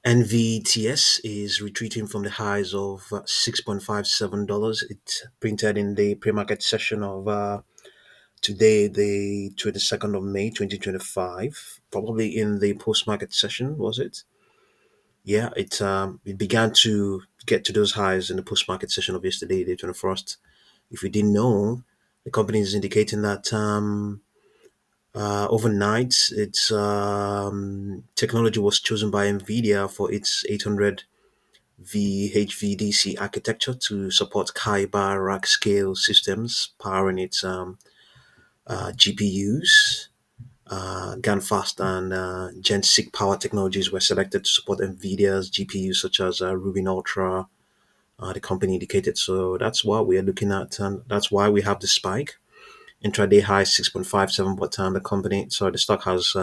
NVTS is retreating from the highs of $6.57. It printed in the pre-market session of today, the 22nd of May, 2025. Probably in the post-market session, was it? Yeah, it began to get to those highs in the post-market session of yesterday, the 21st. If you didn't know, the company is indicating that overnight, its technology was chosen by Nvidia for its 800 V HVDC architecture to support Kyber rack scale systems powering its GPUs. GaNFast and Gen 6 power technologies were selected to support NVIDIA's GPUs such as Rubin Ultra, the company indicated. So that's what we are looking at, and that's why we have the spike. Intraday high 6.57, but the stock has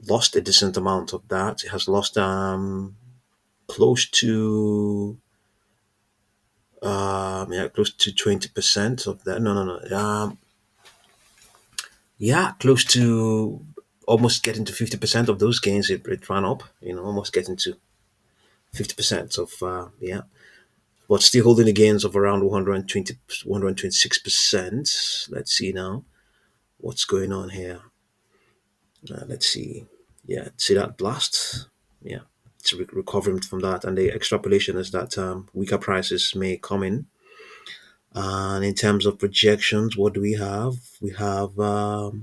lost a decent amount of that. It has lost close to close to 20% of that. No. Yeah, close to almost getting to 50% of those gains. It ran up. Almost getting to 50% of but still holding the gains of around 120, 126%. Let's see now what's going on here. Let's see. Yeah, see that blast. Yeah, it's recovering from that, and the extrapolation is that weaker prices may come in. And in terms of projections, what do we have? We have no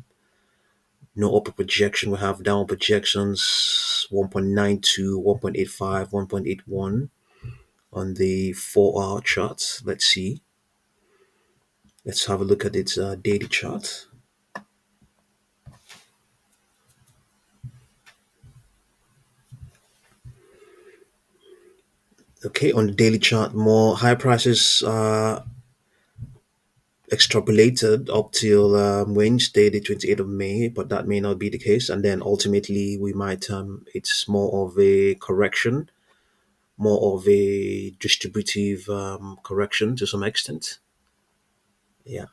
upper projection. We have down projections 1.92, 1.85, 1.81 on the 4-hour chart. Let's see. Let's have a look at its daily chart. Okay, on the daily chart, more high prices are extrapolated up till Wednesday, the 28th of May, but that may not be the case. And then ultimately, we might, it's more of a correction, more of a distributive correction to some extent. Yeah,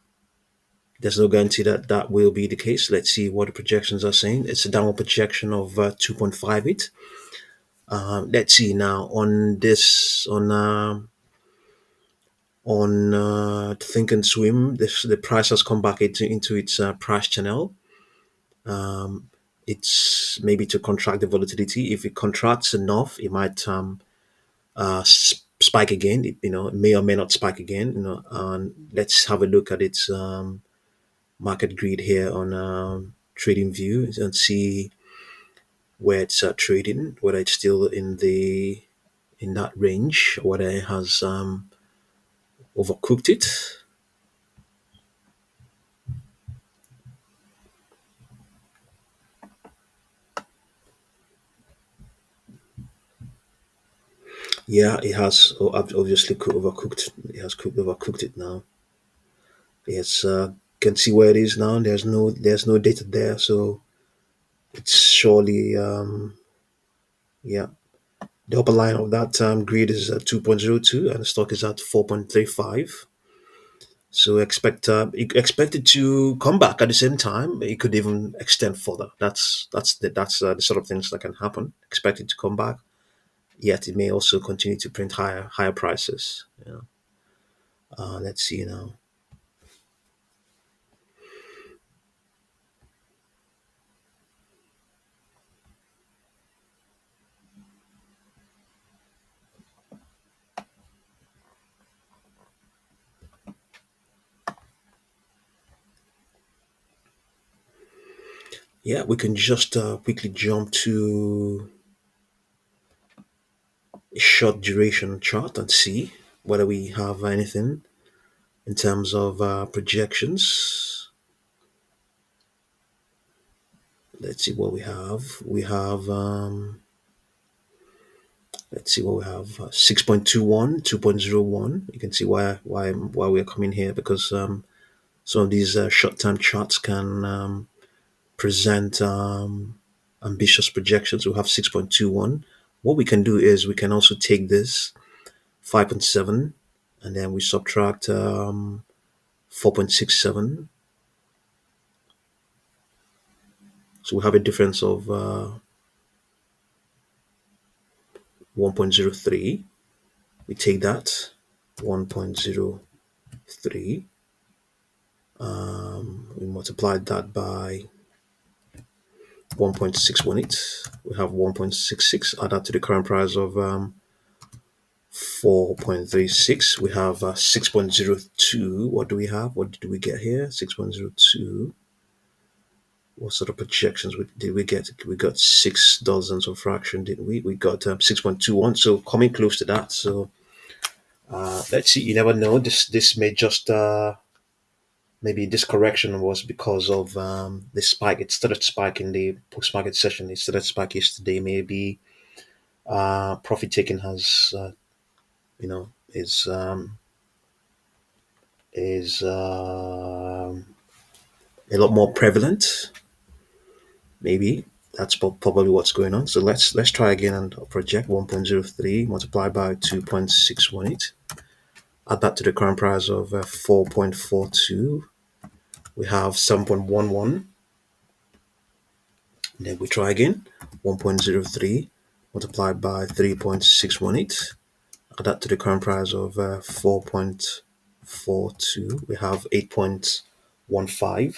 there's no guarantee that that will be the case. Let's see what the projections are saying. It's a downward projection of 2.58. Let's see now on this, on Think and Swim, the price has come back into its price channel. It's maybe to contract the volatility. If it contracts enough, it might spike again. It may or may not spike again. And let's have a look at its market grid here on Trading View and see where it's trading. Whether it's still in that range, or whether it has overcooked it. Yeah, it has obviously overcooked. It has overcooked it now. It's can see where it is now. There's no data there, so it's surely yeah. The upper line of that grid is at 2.02, and the stock is at 4.35. So expect it to come back at the same time. It could even extend further. That's the sort of things that can happen. Expect it to come back. Yet it may also continue to print higher prices. Let's see now. Yeah, we can just quickly jump to a short duration chart and see whether we have anything in terms of projections. Let's see what we have. We have let's see what we have. 6.21, 2.01. You can see why we're coming here, because some of these short-term charts can present ambitious projections. We have 6.21. What we can do is we can also take this 5.7, and then we subtract 4.67. So we have a difference of 1.03. We take that 1.03. We multiply that by 1.618. We have 1.66. Add that to the current price of 4.36. We have 6.02. What do we have? What did we get here? 6.02. What sort of projections did we get? We got six dozens of fraction, didn't we? We got 6.21. So coming close to that. So let's see. You never know. This may just maybe this correction was because of the spike. It started spiking the post market session. It started spike yesterday. Maybe profit taking has you know is a lot more prevalent. Maybe that's probably what's going on. So let's try again and project 1.03 multiplied by 2.618. Add that to the current price of 4.42. We have 7.11. Then we try again 1.03 multiplied by 3.618. Add that to the current price of 4.42. We have 8.15.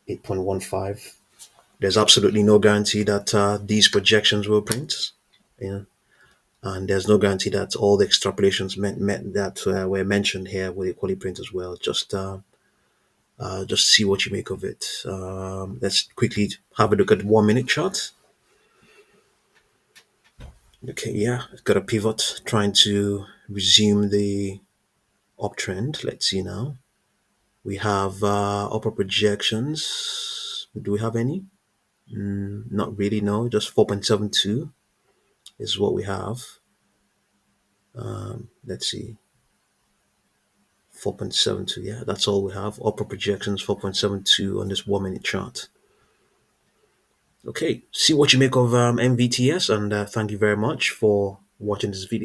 8.15. There's absolutely no guarantee that these projections will print. You know, and there's no guarantee that all the extrapolations meant that were mentioned here will equally print as well. Just see what you make of it. Let's quickly have a look at 1 minute chart. Okay, yeah, it's got a pivot trying to resume the uptrend. Let's see now. We have upper projections. Do we have any? Not really, no. Just 4.72 is what we have. Let's see. 4.72, yeah, that's all we have. Upper projections 4.72 on this 1 minute chart. Okay, see what you make of NVTS, and thank you very much for watching this video.